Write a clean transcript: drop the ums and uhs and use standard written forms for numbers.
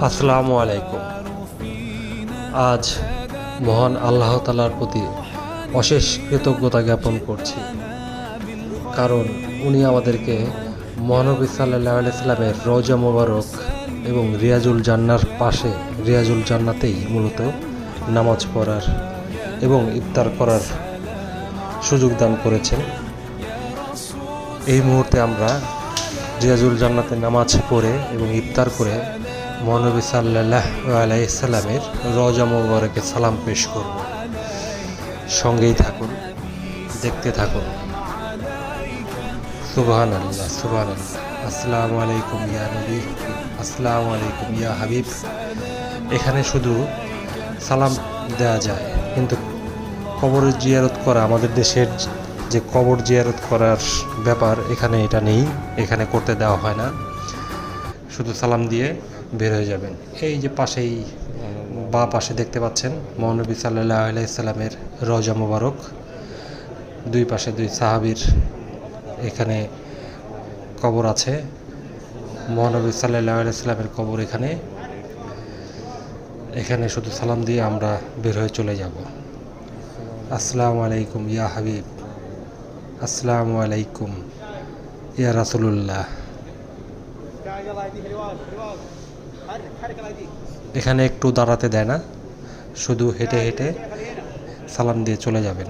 আসসালামু আলাইকুম। আজ মহান আল্লাহ তাআলার প্রতি অশেষ কৃতজ্ঞতা জ্ঞাপন করছি, কারণ উনি আমাদেরকে মহানবী সাল্লাল্লাহু আলাইহি সাল্লামের রওজা মোবারক এবং রিয়াজুল জান্নার পাশে রিয়াজুল জান্নাতেই মূলত নামাজ পড়ার এবং ইফতার করার সুযোগ দান করেছেন। এই মুহূর্তে আমরা রিয়াজুল জান্নাতে নামাজ পড়ে এবং ইফতার করে মহানবী সাল্লাল্লাহু আলাইহি সাল্লামের রওজা মোবারকে সালাম পেশ করব। সঙ্গেই থাকুন, দেখতে থাকুন। সুবহানাল্লাহ, সুবহানাল্লাহ। আসসালামু আলাইকুম ইয়া নবী, আসসালামু আলাইকুম ইয়া হাবিব। এখানে শুধু সালাম দেওয়া যায়, কিন্তু কবরের জিয়ারত করা, আমাদের দেশের যে কবর জিয়ারত করার ব্যাপার, এখানে এটা নেই, এখানে করতে দেওয়া হয় না। শুধু সালাম দিয়ে বের হয়ে যাবেন। এই যে পাশেই বাঁ পাশে দেখতে পাচ্ছেন মহানবী সাল্লাল্লাহু আলাইহি সাল্লামের রওজা মোবারক, দুই পাশে দুই সাহাবীর এখানে কবর আছে। মহানবী সাল্লাল্লাহু আলাইহি সাল্লামের কবর এখানে শুধু সালাম দিয়ে আমরা বের হয়ে চলে যাব। আসসালামু আলাইকুম ইয়া হাবিব, আসসালামু আলাইকুম ইয়া রাসূলুল্লাহ। এখানে একটু দাঁড়াতে দেয় না, শুধু হেঁটে হেঁটে সালাম দিয়ে চলে যাবেন।